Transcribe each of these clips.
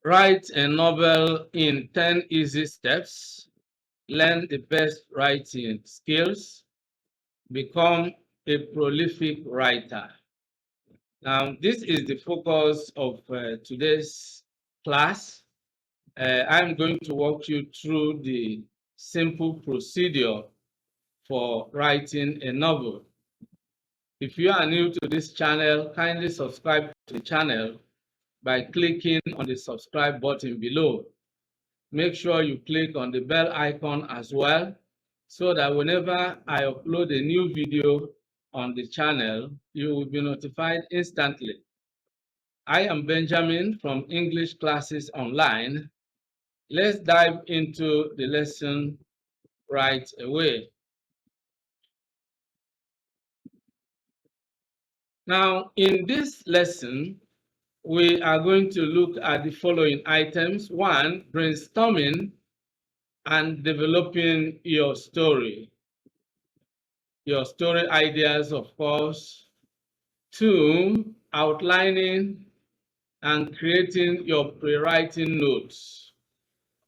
Write a novel in 10 easy steps. Learn the best writing skills. Become a prolific writer. Now, this is the focus of today's class. I'm going to walk you through the simple procedure for writing a novel. If you are new to this channel, kindly subscribe to the channel by clicking on the subscribe button below. Make sure you click on the bell icon as well, so that whenever I upload a new video on the channel, you will be notified instantly. I am Benjamin from English Classes Online. Let's dive into the lesson right away. Now, in this lesson, we are going to look at the following items. 1, brainstorming and developing your story. Your story ideas, of course. 2, outlining and creating your pre-writing notes.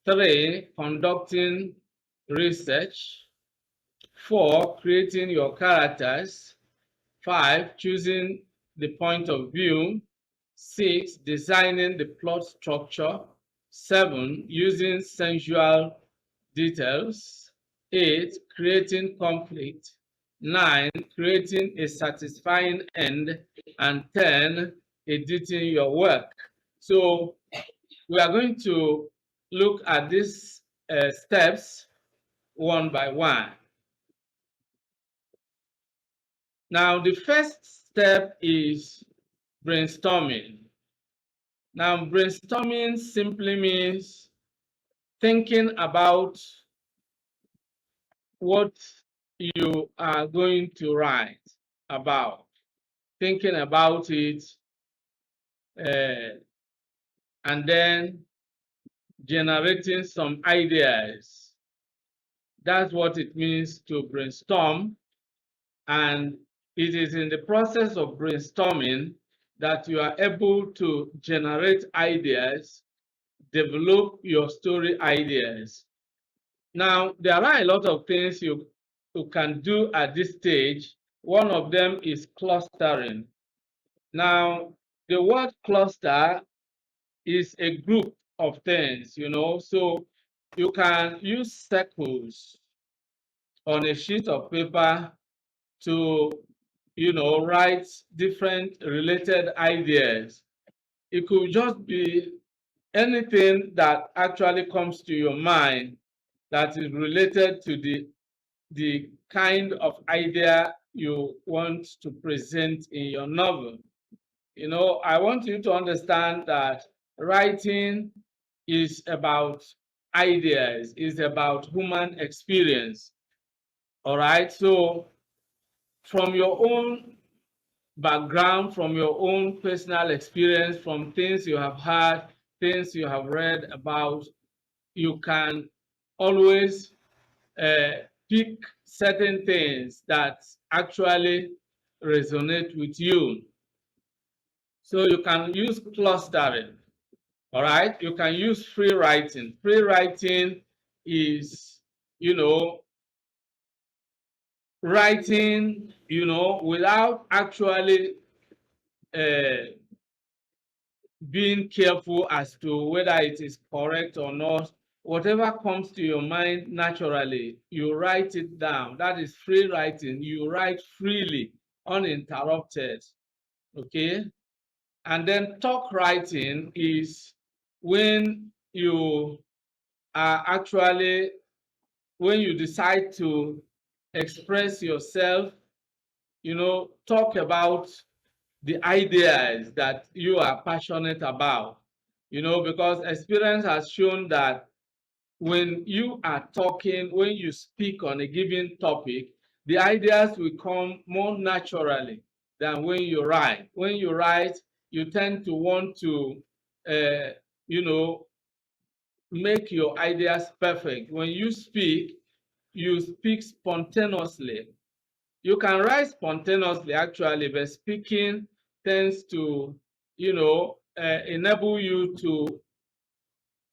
3, conducting research. 4, creating your characters. 5, choosing the point of view. 6, designing the plot structure. 7, using sensual details. 8, creating conflict. 9, creating a satisfying end. And 10, editing your work. So we are going to look at these steps one by one. Now, the first step is brainstorming. Now, brainstorming simply means thinking about what you are going to write about, thinking about it, and then generating some ideas. That's what it means to brainstorm. And it is in the process of brainstorming that you are able to generate ideas, develop your story ideas. Now, there are a lot of things you can do at this stage. One of them is clustering. Now, the word cluster is a group of things, so you can use circles on a sheet of paper to write different related ideas. It could just be anything that actually comes to your mind that is related to the kind of idea you want to present in your novel. I want you to understand that writing is about ideas, is about human experience. All right, so from your own background, from your own personal experience, from things you have heard, things you have read about, you can always pick certain things that actually resonate with you. So you can use clustering. All right, you can use free writing. Free writing is, writing, without actually being careful as to whether it is correct or not. Whatever comes to your mind naturally, you write it down. That is free writing. You write freely, uninterrupted. Okay? And then talk writing is when you are actually, when you decide to express yourself, talk about the ideas that you are passionate about, because experience has shown that when you are talking, when you speak on a given topic, the ideas will come more naturally than when you write. When you write, you tend to want to, make your ideas perfect. When you speak spontaneously. You can write spontaneously, actually, but speaking tends to, enable you to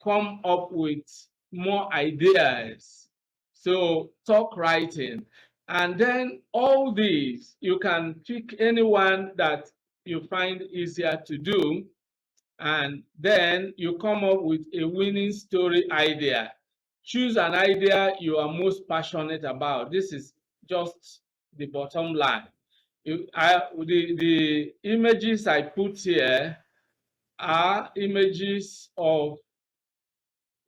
come up with more ideas. So talk writing. And then all these, you can pick anyone that you find easier to do, and then you come up with a winning story idea. Choose an idea you are most passionate about. This is just the bottom line. The images I put here are images of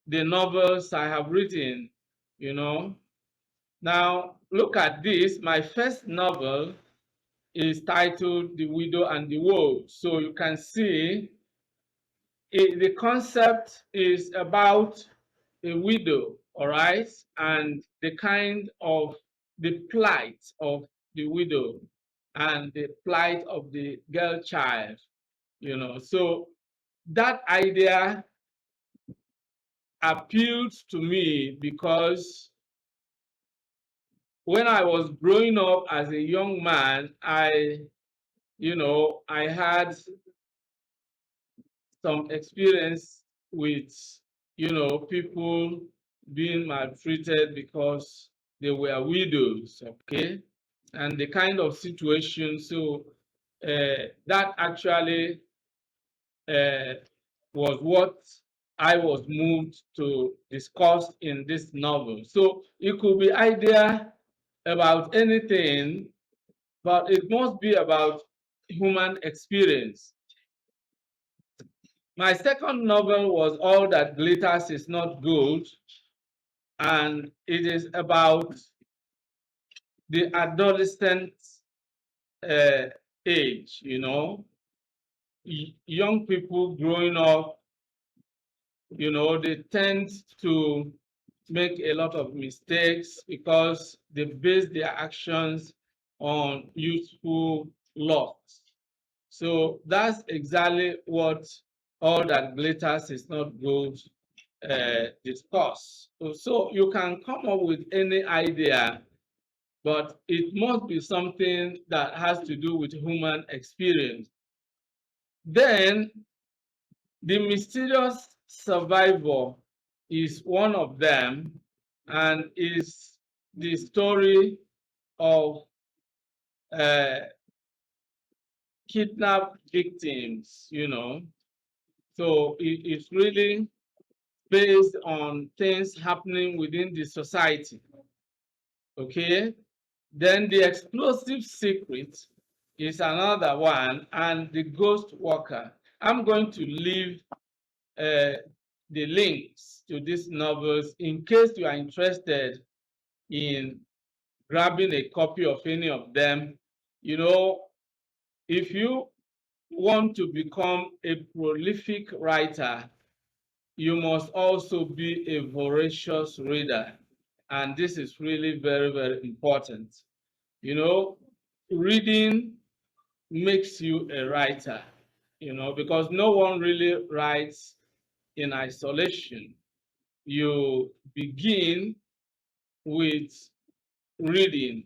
the novels I have written, you know. Now, look at this. My first novel is titled The Widow and the Wolf. So you can see the concept is about a widow, all right, and the kind of the plight of the widow and the plight of the girl child, you know. So that idea appealed to me because when I was growing up as a young man, I had some experience with, people being maltreated because they were widows, okay? And the kind of situation, so that actually uh, was what I was moved to discuss in this novel. So it could be idea about anything, but it must be about human experience. My second novel was All That Glitters Is Not Gold, and it is about the adolescent uh, age, young people growing up, they tend to make a lot of mistakes because they base their actions on youthful lusts. So that's exactly what All That Glitters Is Not Gold discuss. So you can come up with any idea, but it must be something that has to do with human experience. Then the mysterious survivor is one of them, and is the story of uh, kidnapped victims, So it's really based on things happening within the society. Okay, then the explosive secret is another one, and the ghost worker. I'm going to leave the links to these novels in case you are interested in grabbing a copy of any of them. If you want to become a prolific writer, you must also be a voracious reader. And this is really very, very important. Reading makes you a writer, because no one really writes in isolation. You begin with reading.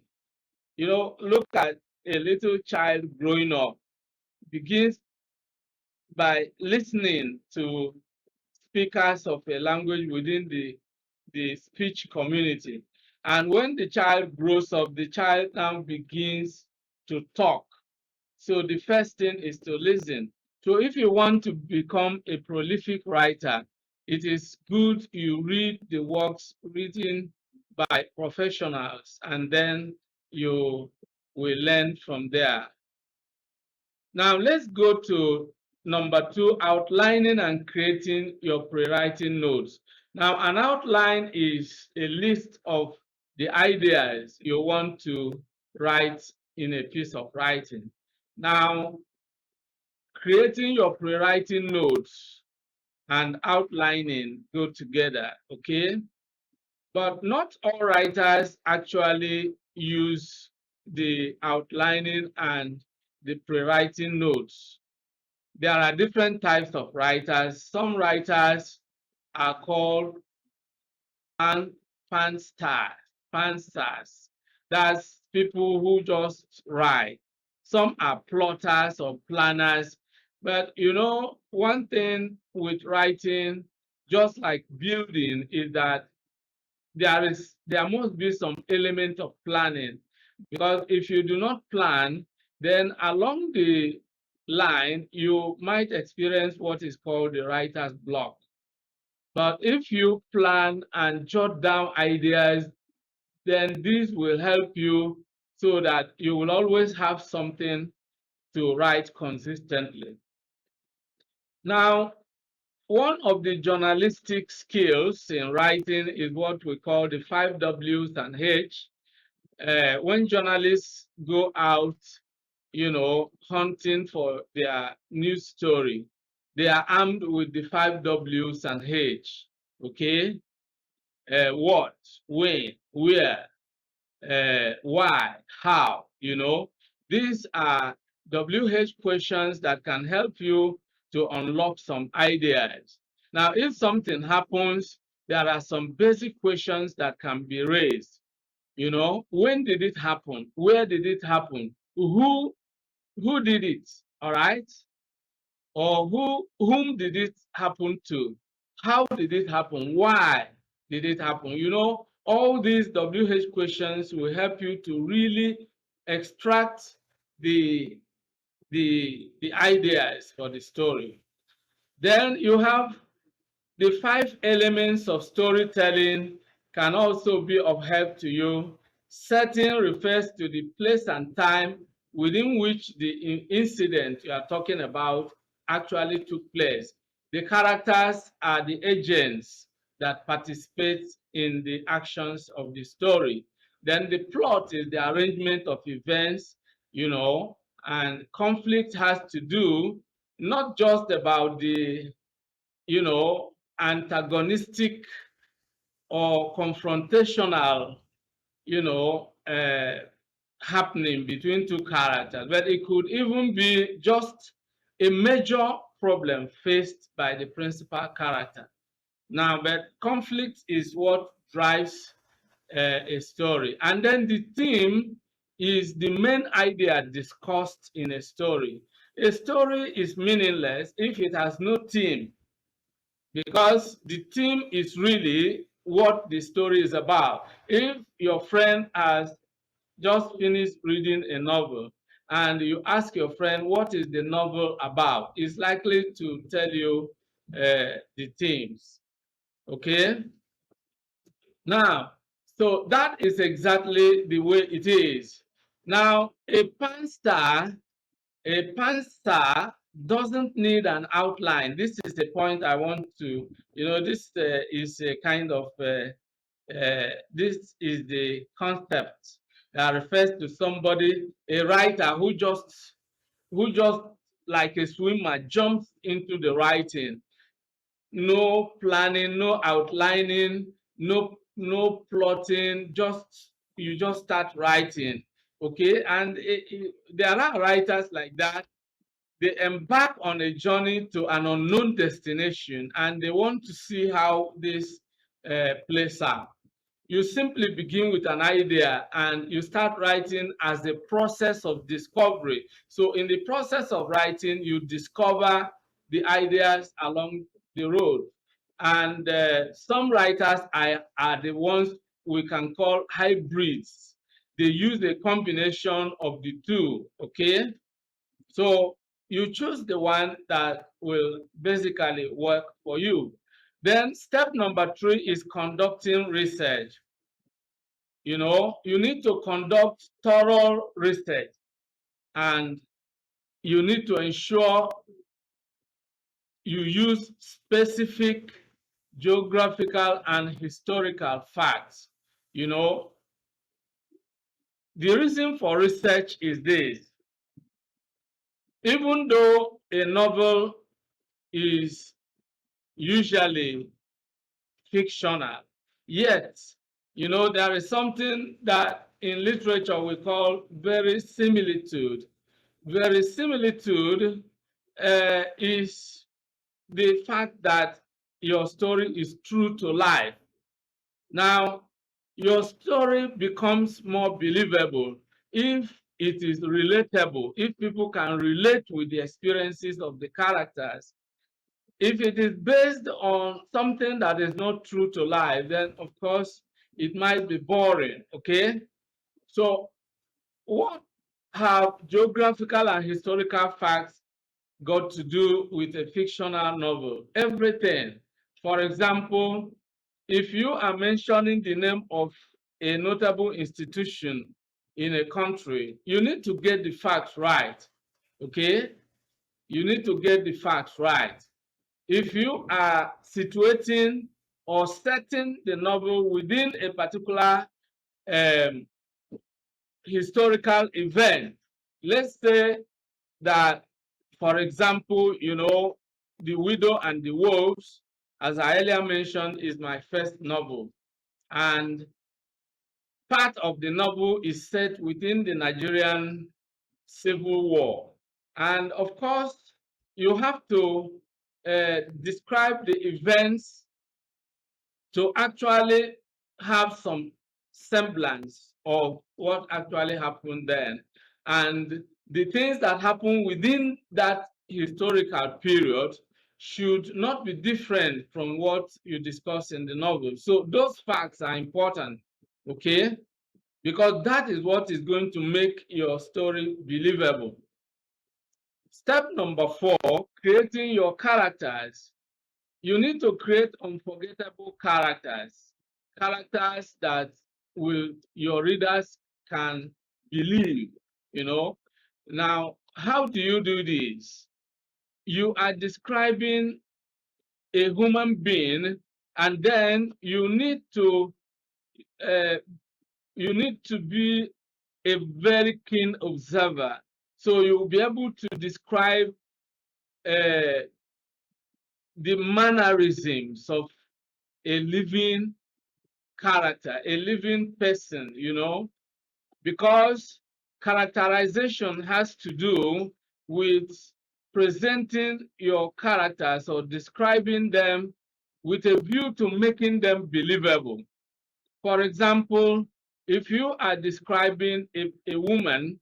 Look at a little child growing up, begins by listening to speakers of a language within the speech community. And when the child grows up, the child now begins to talk. So the first thing is to listen. So if you want to become a prolific writer, it is good you read the works written by professionals, and then you will learn from there. Now let's go to number 2, outlining and creating your pre-writing notes. Now an outline is a list of the ideas you want to write in a piece of writing. Now, creating your pre-writing notes and outlining go together, okay? But not all writers actually use the outlining and the pre-writing notes. There are different types of writers. Some writers are called fan stars. That's people who just write. Some are plotters or planners. But one thing with writing just like building, is that there must be some element of planning, because if you do not plan, then along the line you might experience what is called the writer's block. But if you plan and jot down ideas, then this will help you so that you will always have something to write consistently. Now, one of the journalistic skills in writing is what we call the 5 W's and H. When journalists go out, hunting for their news story, they are armed with the 5 W's and H. Okay, what, when, where, why, how. These are WH questions that can help you to unlock some ideas. Now, if something happens, there are some basic questions that can be raised. When did it happen? Where did it happen? Who did it? All right? Or whom did it happen to? How did it happen? Why did it happen? All these WH questions will help you to really extract the ideas for the story. Then you have the 5 elements of storytelling can also be of help to you. Setting refers to the place and time within which the incident you are talking about actually took place. The characters are the agents that participate in the actions of the story. Then the plot is the arrangement of events, and conflict has to do not just about the antagonistic or confrontational, happening between two characters, but it could even be just a major problem faced by the principal character. Now, but conflict is what drives a story. And then the theme is the main idea discussed in a story. A story is meaningless if it has no theme, because the theme is really what the story is about. If your friend has just finished reading a novel and you ask your friend what is the novel about, it's likely to tell you the themes. Okay? Now, so that is exactly the way it is. Now, a pantser doesn't need an outline. This is the point I want to, this is a kind of, this is the concept that refers to somebody, a writer who just like a swimmer jumps into the writing. No planning, no outlining, no plotting, you just start writing. Okay, and there are writers like that. They embark on a journey to an unknown destination and they want to see how this plays out. You simply begin with an idea and you start writing as a process of discovery. So in the process of writing, you discover the ideas along the road. And some writers are the ones we can call hybrids. They use a combination of the two, okay? So you choose the one that will basically work for you. Then step number 3 is conducting research. You need to conduct thorough research and you need to ensure you use specific geographical and historical facts. The reason for research is this: even though a novel is usually fictional, yet, there is something that in literature we call verisimilitude. Verisimilitude is the fact that your story is true to life. Now, your story becomes more believable if it is relatable, if people can relate with the experiences of the characters. If it is based on something that is not true to life, then of course it might be boring. Okay, so what have geographical and historical facts got to do with a fictional novel? Everything. For example, if you are mentioning the name of a notable institution in a country, you need to get the facts right. Okay, you need to get the facts right. If you are situating or setting the novel within a particular um, historical event, let's say that, for example, The Widow and the Wolves, as I earlier mentioned, is my first novel. And part of the novel is set within the Nigerian Civil War. And of course, you have to describe the events to actually have some semblance of what actually happened then. And the things that happen within that historical period should not be different from what you discuss in the novel. So those facts are important, okay? Because that is what is going to make your story believable. Step number 4, creating your characters. You need to create unforgettable characters, characters that your readers can believe, you know. Now, how do you do this? You are describing a human being, and then uh, you need to be a very keen observer. So you'll be able to describe uh, the mannerisms of a living character, a living person, because characterization has to do with presenting your characters or describing them with a view to making them believable. For example, if you are describing a woman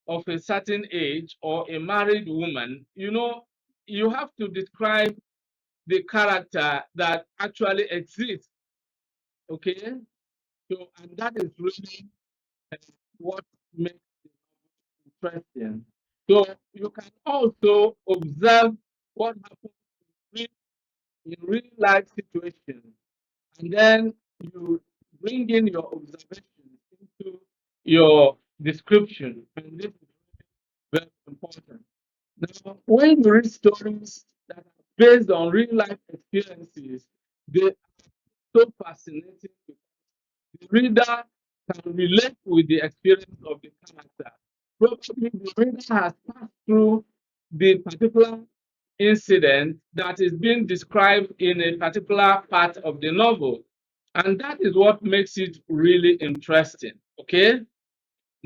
of a certain age or a married woman, you have to describe the character that actually exists. Okay, so and that is really what makes it interesting. So you can also observe what happens in real life situations, and then you bring in your observations into your description, and this is very important. Now, when you read stories that are based on real life experiences, they are so fascinating. The reader can relate with the experience of the character. Probably the reader has passed through the particular incident that is being described in a particular part of the novel. And that is what makes it really interesting. Okay.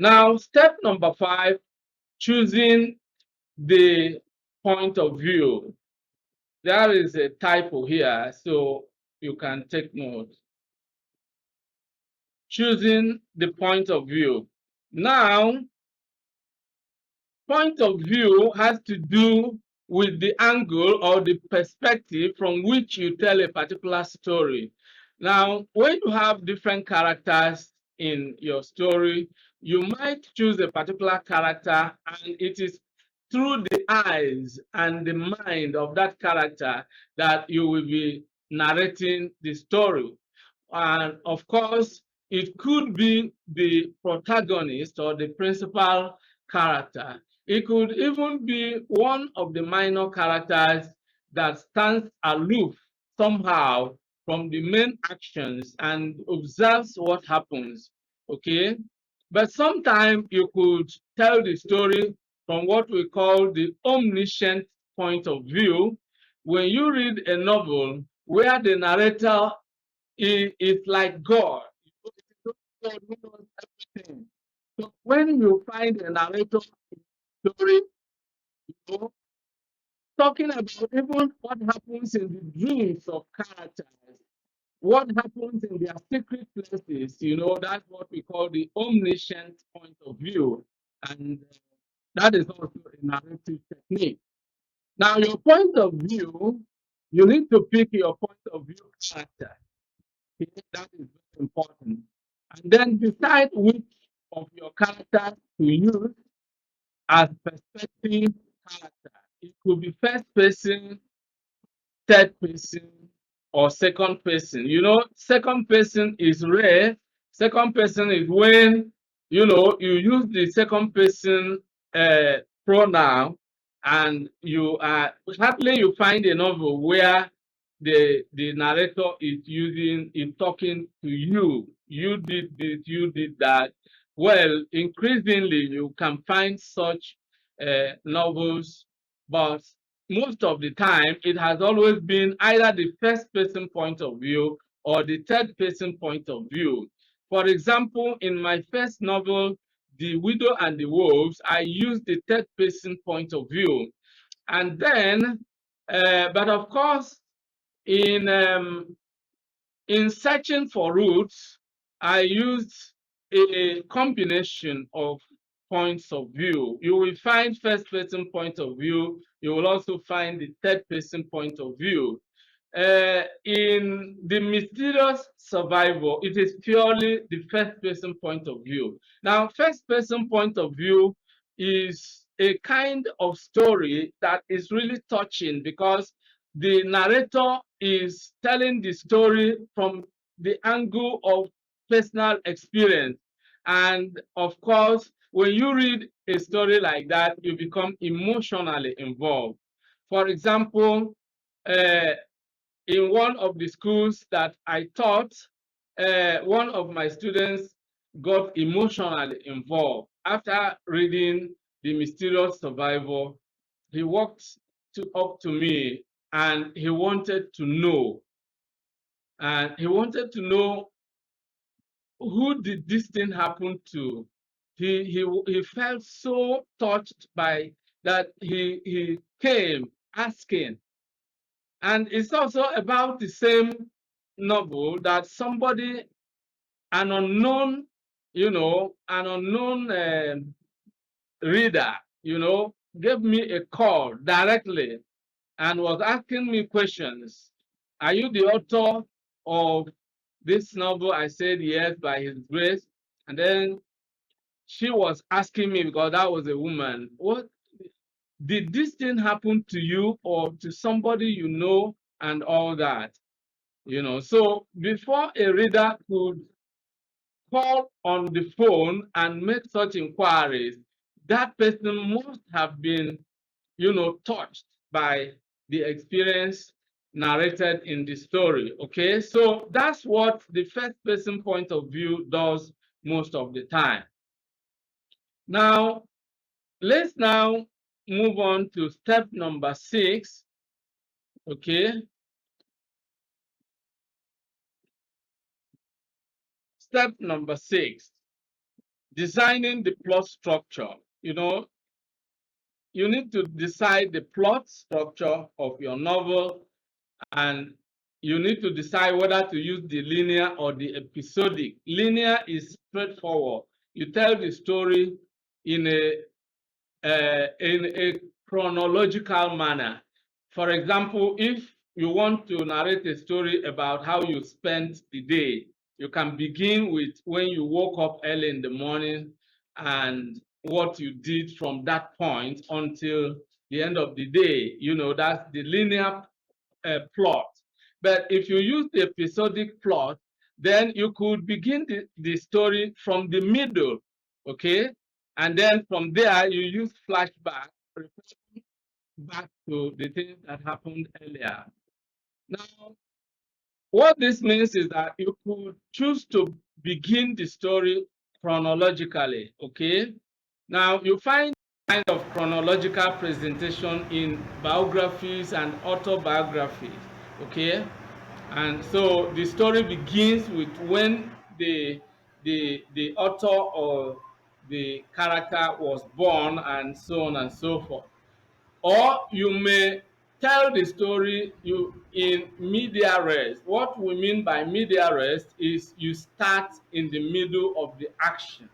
Now, step number 5, choosing the point of view. There is a typo here, so you can take note. Choosing the point of view. Now, point of view has to do with the angle or the perspective from which you tell a particular story. Now, when you have different characters in your story, you might choose a particular character, and it is through the eyes and the mind of that character that you will be narrating the story. And of course, it could be the protagonist or the principal character. It could even be one of the minor characters that stands aloof somehow from the main actions and observes what happens. Okay? But sometimes you could tell the story from what we call the omniscient point of view. When you read a novel where the narrator is like God. God who knows everything. So when you find a narrator story, you know, talking about even what happens in the dreams of characters, what happens in their secret places, that's what we call the omniscient point of view. And that is also a narrative technique. Now, your point of view You need to pick your point of view character. Okay? That is very important. And then decide which of your characters to use as perspective character. It could be first person, third person, or second person. You know, second person is rare. Second person is when, you know, you use the second person uh, pronoun, and you are hardly you find a novel where the narrator is talking to you. You did this, you did that. Well, increasingly you can find such novels, but most of the time it has always been either the first person point of view or the third person point of view. For example, in my first novel, The Widow and the Wolves, I used the third person point of view. And then, but of course, in um, in searching for roots, I used a combination of points of view. You will find first person point of view. You will also find the third person point of view. In the mysterious survival, it is purely the first person point of view. Now, first person point of view is a kind of story that is really touching because the narrator is telling the story from the angle of personal experience. And of course, when you read a story like that, you become emotionally involved. For example, uh, in one of the schools that I taught, one of my students got emotionally involved. After reading The Mysterious Survivor, he walked up to me and he wanted to know. And he wanted to know, who did this thing happen to? He felt so touched by that he came asking. And it's also about the same novel that somebody, an unknown, an unknown reader, gave me a call directly and was asking me questions. Are you the author of this novel? I said yes, by his grace. And then she was asking me, because that was a woman, what did this thing happen to you or to somebody you know, and all that? So before a reader could call on the phone and make such inquiries, that person must have been, touched by the experience narrated in the story. Okay, so that's what the first person point of view does most of the time. Now, let's now move on to step number 6. Okay, step number 6, designing the plot structure. You need to decide the plot structure of your novel, and you need to decide whether to use the linear or the episodic. Linear is straightforward. You tell the story in a chronological manner. For example, if you want to narrate a story about how you spent the day, you can begin with when you woke up early in the morning and what you did from that point until the end of the day. That's the linear plot. But if you use the episodic plot, then you could begin the story from the middle, okay? And then from there, you use flashback back to the things that happened earlier. Now, what this means is that you could choose to begin the story chronologically, okay? Now, you find kind of chronological presentation in biographies and autobiographies, okay? And so the story begins with when the author or the character was born, and so on and so forth. Or you may tell the story in media res. What we mean by media res is you start in the middle of the action,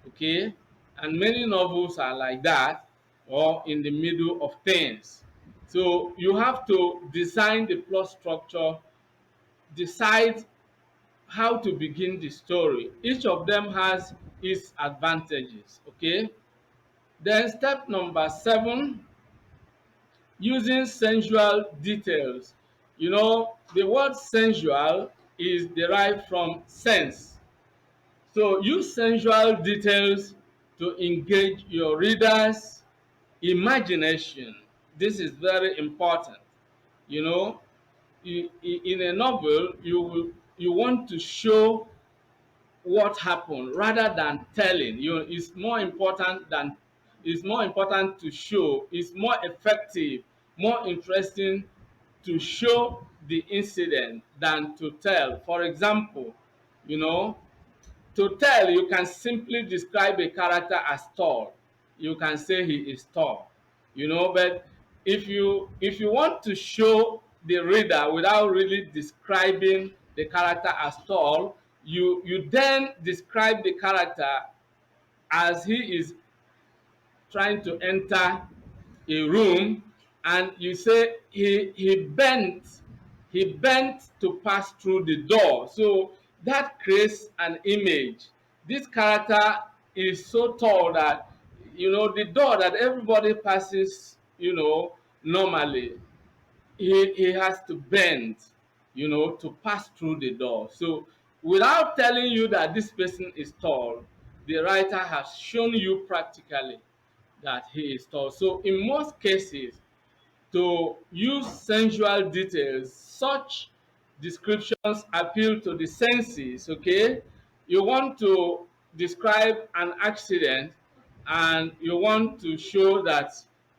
okay? And many novels are like that, or in the middle of things. So you have to design the plot structure, decide how to begin the story. Each of them has its advantages. Okay. Then step number 7, using sensual details. You know, the word sensual is derived from sense. So use sensual details to engage your readers' imagination. This is very important. You know, in a novel, you want to show what happened rather than telling. You it's more important than it's more important to show. It's more effective, more interesting to show the incident than to tell. For example, you know, to tell, you can simply describe a character as tall. You can say he is tall, you know. But if you want to show the reader without really describing the character as tall, you then describe the character as he is trying to enter a room, and you say he bent to pass through the door. So that creates an image. This character is so tall that, you know, the door that everybody passes, you know, normally, he has to bend, you know, to pass through the door. So without telling you that this person is tall, the writer has shown you practically that he is tall. So in most cases, to use sensual details, such descriptions appeal to the senses. Okay, you want to describe an accident and you want to show that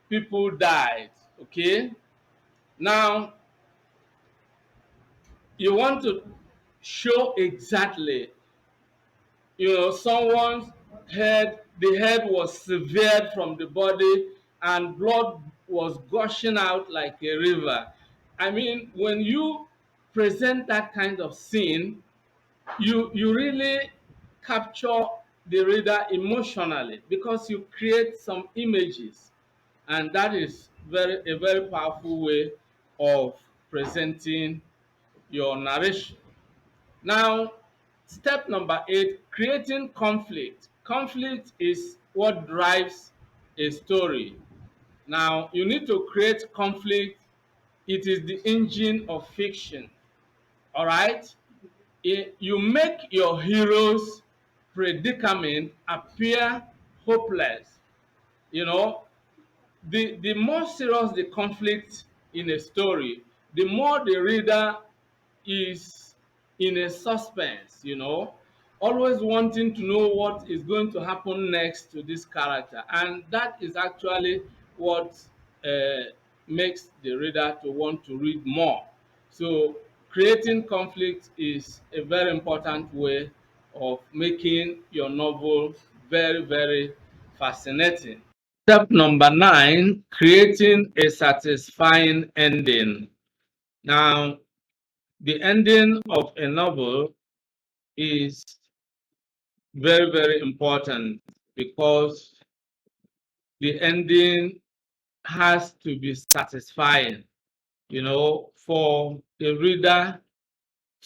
people died. Okay, now you want to show exactly, you know, someone's head, the head was severed from the body and blood was gushing out like a river. I mean, when you present that kind of scene, you really capture the reader emotionally because you create some images, and that is a very powerful way of presenting your narration. Now, step number 8, creating conflict. Conflict is what drives a story. Now, you need to create conflict. It is the engine of fiction. All right? You make your hero's predicament appear hopeless. You know, the more serious the conflict in a story, the more the reader is in a suspense, you know, always wanting to know what is going to happen next to this character. And that is actually what makes the reader to want to read more. So creating conflict is a very important way of making your novel very, very fascinating. Step number 9, creating a satisfying ending. Now, the ending of a novel is very, very important because the ending has to be satisfying. You know, for the reader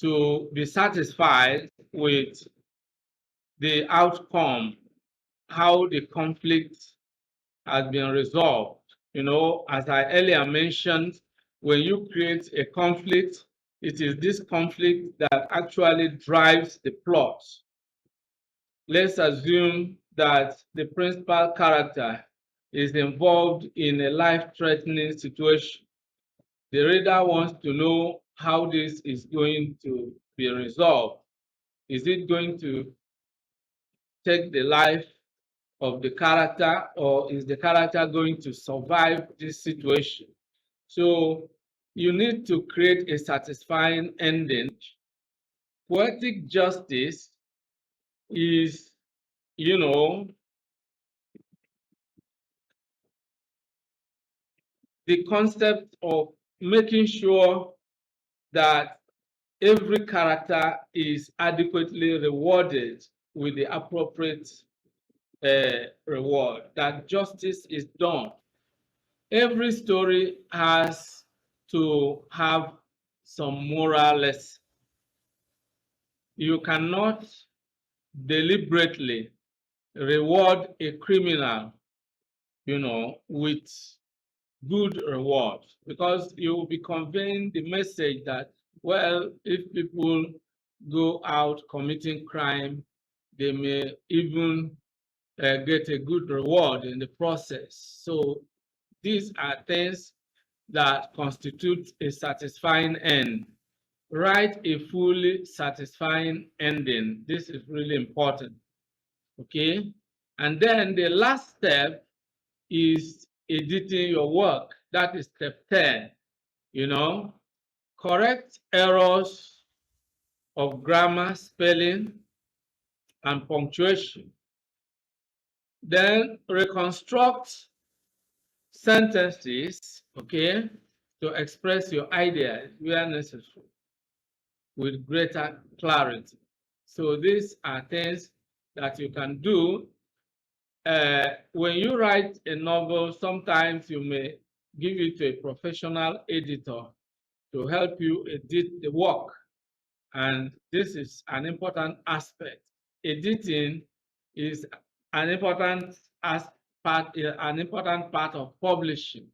to be satisfied with the outcome, how the conflict has been resolved. You know, as I earlier mentioned, when you create a conflict, it is this conflict that actually drives the plot. Let's assume that the principal character is involved in a life-threatening situation. The reader wants to know how this is going to be resolved. Is it going to take the life of the character, or is the character going to survive this situation? So you need to create a satisfying ending. Poetic justice is, you know, the concept of making sure that every character is adequately rewarded with the appropriate reward, that justice is done. every story has to have some moral lesson. You cannot deliberately reward a criminal, with good reward, because you will be conveying the message that, well, if people go out committing crime, they may even get a good reward in the process. So these are things that constitute a satisfying end. Write a fully satisfying ending. This is really important. Okay. And then the last step is editing your work. That is step 10. Correct errors of grammar, spelling, and punctuation. Then reconstruct sentences, okay, to express your ideas where necessary with greater clarity. So these are things that you can do. When you write a novel, sometimes you may give it to a professional editor to help you edit the work. And this is an important aspect. Editing is an important part of publishing,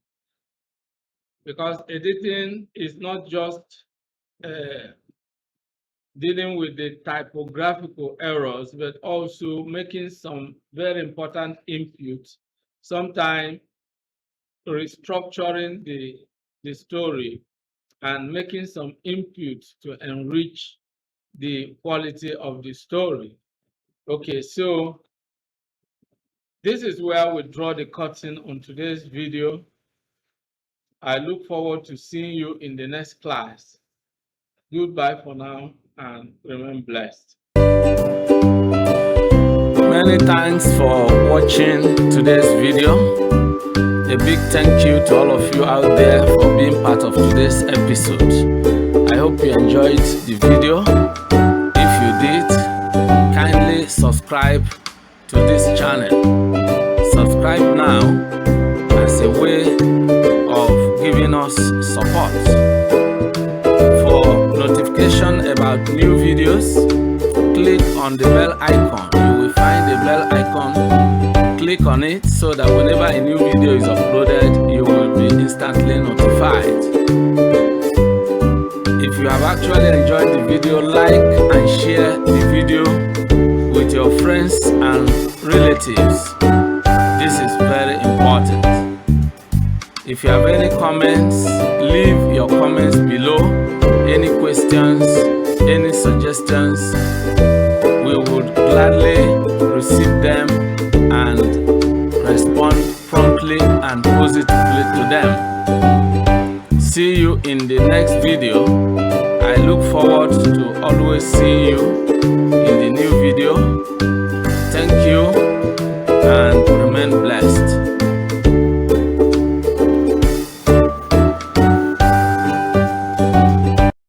because editing is not just dealing with the typographical errors, but also making some very important inputs, sometimes restructuring the story and making some inputs to enrich the quality of the story. Okay, so this is where we draw the curtain on today's video. I look forward to seeing you in the next class. Goodbye for now and remain blessed. Many thanks for watching today's video. A big thank you to all of you out there for being part of today's episode. I hope you enjoyed the video. If you did, kindly subscribe to this channel. Subscribe now as a way of giving us support. For notification about new videos, click on the bell icon. You will find the bell icon. Click on it so that whenever a new video is uploaded, you will be instantly notified. If you have actually enjoyed the video, like and share the video with your friends and relatives. This is very important. If you have any comments, leave your comments below. Any questions, any suggestions, we would gladly receive them and respond promptly and positively to them. See you in the next video. I look forward to always seeing you in the new video. Thank you and remain blessed.